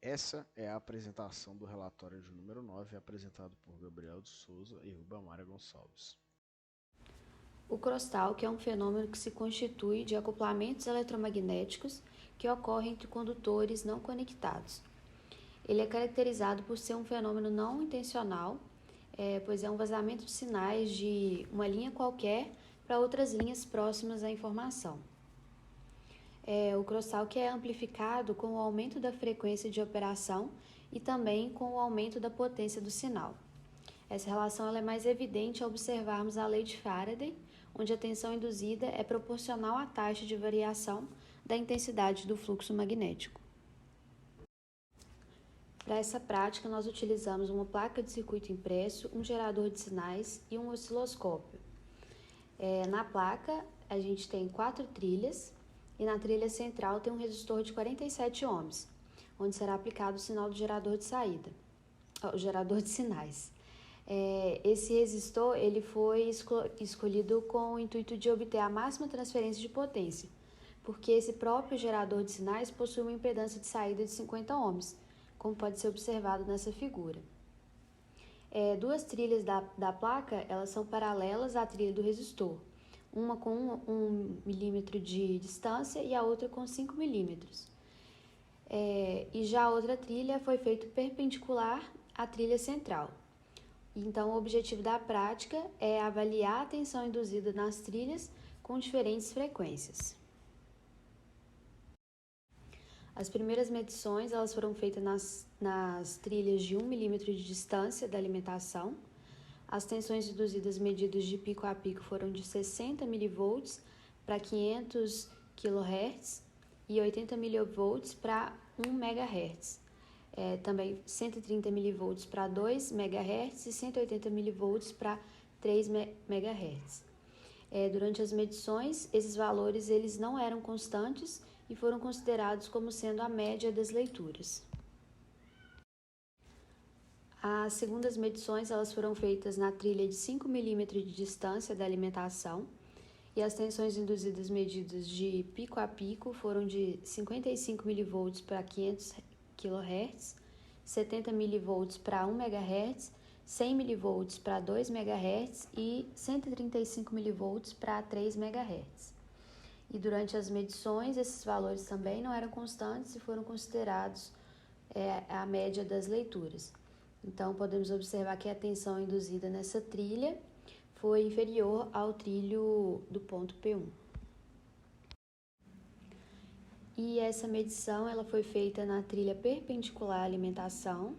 Essa é a apresentação do relatório de número 9, apresentado por Gabriel de Souza e Rubamara Gonçalves. O crosstalk é um fenômeno que se constitui de acoplamentos eletromagnéticos que ocorrem entre condutores não conectados. Ele é caracterizado por ser um fenômeno não intencional, pois é um vazamento de sinais de uma linha qualquer para outras linhas próximas à informação. O crosstalk é amplificado com o aumento da frequência de operação e também com o aumento da potência do sinal. Essa relação ela é mais evidente ao observarmos a lei de Faraday, onde a tensão induzida é proporcional à taxa de variação da intensidade do fluxo magnético. Para essa prática, nós utilizamos uma placa de circuito impresso, um gerador de sinais e um osciloscópio. Na placa, a gente tem 4 trilhas e na trilha central tem um resistor de 47 ohms, onde será aplicado o sinal do gerador de saída, o gerador de sinais. Esse resistor ele foi escolhido com o intuito de obter a máxima transferência de potência, porque esse próprio gerador de sinais possui uma impedância de saída de 50 ohms, como pode ser observado nessa figura. Duas trilhas da placa elas são paralelas à trilha do resistor, uma com 1 milímetro de distância e a outra com 5 milímetros. E já a outra trilha foi feita perpendicular à trilha central. Então, o objetivo da prática é avaliar a tensão induzida nas trilhas com diferentes frequências. As primeiras medições elas foram feitas nas trilhas de 1 milímetro de distância da alimentação. As tensões induzidas medidas de pico a pico foram de 60 mV para 500 kHz e 80 mV para 1 MHz. Também 130 mV para 2 MHz e 180 mV para 3 MHz. Durante as medições, esses valores eles não eram constantes e foram considerados como sendo a média das leituras. As segundas medições elas foram feitas na trilha de 5 milímetros de distância da alimentação e as tensões induzidas medidas de pico a pico foram de 55 mV para 500 kHz, 70 mV para 1 MHz, 100 mV para 2 MHz e 135 mV para 3 MHz. E durante as medições, esses valores também não eram constantes e foram considerados a média das leituras. Então, podemos observar que a tensão induzida nessa trilha foi inferior ao trilho do ponto P1. E essa medição ela foi feita na trilha perpendicular à alimentação.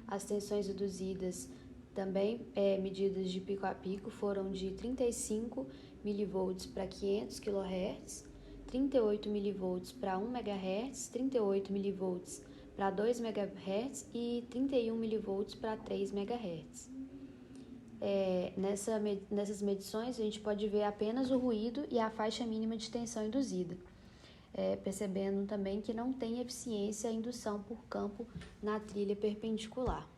As tensões induzidas também medidas de pico a pico foram de 35 mV para 500 kHz, 38 mV para 1 MHz, 38 mV para 2 MHz e 31 mV para 3 MHz. Nessas medições, a gente pode ver apenas o ruído e a faixa mínima de tensão induzida, percebendo também que não tem eficiência a indução por campo na trilha perpendicular.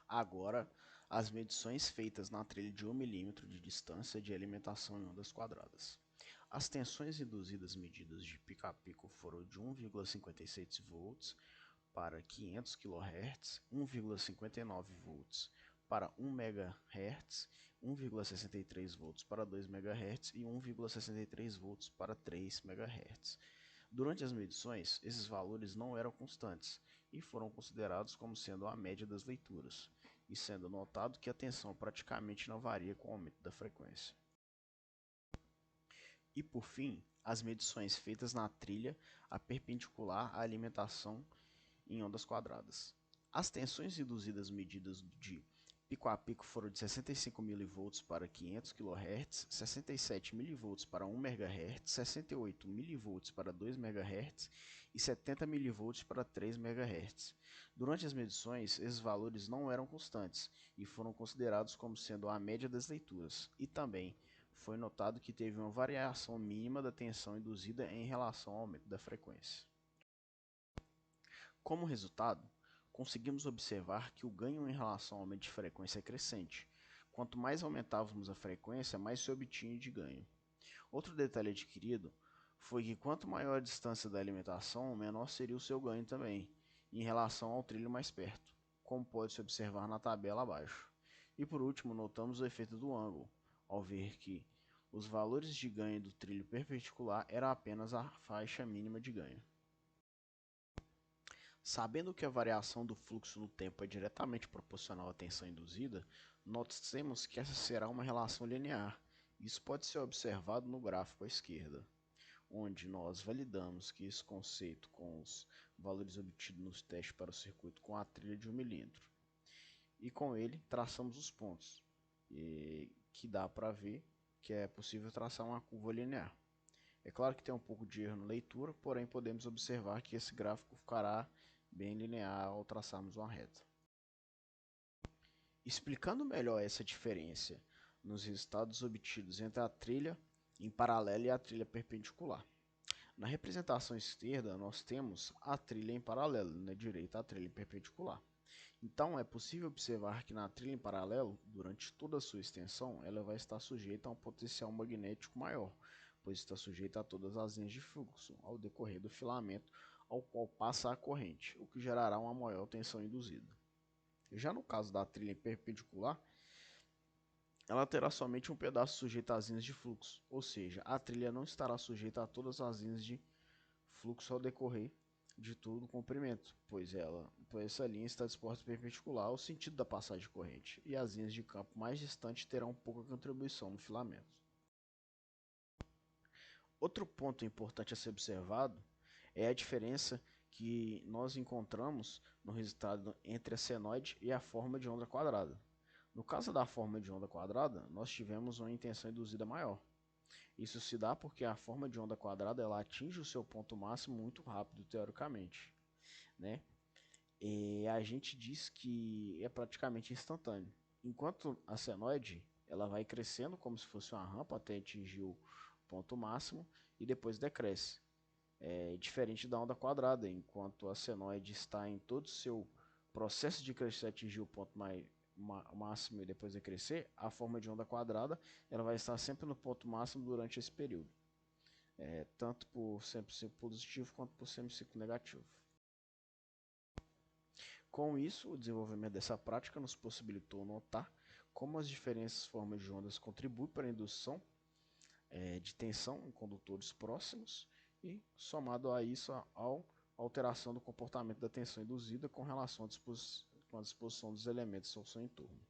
Agora, as medições feitas na trilha de 1 milímetro de distância de alimentação em ondas quadradas. As tensões induzidas medidas de pico a pico foram de 1,56 volts para 500 kHz, 1,59 volts para 1 MHz, 1,63 volts para 2 MHz e 1,63 volts para 3 MHz. Durante as medições, esses valores não eram constantes e foram considerados como sendo a média das leituras, e sendo notado que a tensão praticamente não varia com o aumento da frequência. E por fim, as medições feitas na trilha a perpendicular à alimentação em ondas quadradas. As tensões induzidas medidas de pico a pico foram de 65 mV para 500 kHz, 67 mV para 1 MHz, 68 mV para 2 MHz e 70 mV para 3 MHz. Durante as medições, esses valores não eram constantes e foram considerados como sendo a média das leituras, e também foi notado que teve uma variação mínima da tensão induzida em relação ao aumento da frequência. Como resultado, conseguimos observar que o ganho em relação ao aumento de frequência é crescente. Quanto mais aumentávamos a frequência, mais se obtinha de ganho. Outro detalhe adquirido foi que quanto maior a distância da alimentação, menor seria o seu ganho também, em relação ao trilho mais perto, como pode-se observar na tabela abaixo. E por último, notamos o efeito do ângulo, ao ver que os valores de ganho do trilho perpendicular eram apenas a faixa mínima de ganho. Sabendo que a variação do fluxo no tempo é diretamente proporcional à tensão induzida, notemos que essa será uma relação linear. Isso pode ser observado no gráfico à esquerda, onde nós validamos que esse conceito com os valores obtidos nos testes para o circuito com a trilha de 1 milímetro. E com ele traçamos os pontos, que dá para ver que é possível traçar uma curva linear. É claro que tem um pouco de erro na leitura, porém podemos observar que esse gráfico ficará bem linear ao traçarmos uma reta. Explicando melhor essa diferença nos resultados obtidos entre a trilha em paralelo e a trilha perpendicular. Na representação esquerda, nós temos a trilha em paralelo, na direita a trilha perpendicular. Então, é possível observar que na trilha em paralelo, durante toda a sua extensão, ela vai estar sujeita a um potencial magnético maior, pois está sujeita a todas as linhas de fluxo ao decorrer do filamento ao qual passa a corrente, o que gerará uma maior tensão induzida. Já no caso da trilha perpendicular, ela terá somente um pedaço sujeito às linhas de fluxo, ou seja, a trilha não estará sujeita a todas as linhas de fluxo ao decorrer de todo o comprimento, pois essa linha está disposta perpendicular ao sentido da passagem de corrente, e as linhas de campo mais distantes terão pouca contribuição no filamento. Outro ponto importante a ser observado é a diferença que nós encontramos no resultado entre a senoide e a forma de onda quadrada. No caso da forma de onda quadrada, nós tivemos uma intenção induzida maior. Isso se dá porque a forma de onda quadrada ela atinge o seu ponto máximo muito rápido, teoricamente, né? E a gente diz que é praticamente instantâneo. Enquanto a senoide ela vai crescendo como se fosse uma rampa até atingir o ponto máximo e depois decresce. É diferente da onda quadrada, enquanto a senoide está em todo o seu processo de crescer atingir o ponto máximo e depois decrescer, a forma de onda quadrada ela vai estar sempre no ponto máximo durante esse período, tanto por semiciclo positivo quanto por semiciclo negativo. Com isso, o desenvolvimento dessa prática nos possibilitou notar como as diferentes formas de ondas contribuem para a indução de tensão em condutores próximos e, somado a isso, a alteração do comportamento da tensão induzida com relação à disposição dos elementos ao seu entorno.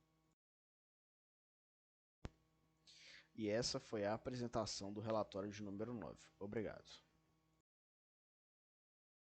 E essa foi a apresentação do relatório de número 9. Obrigado.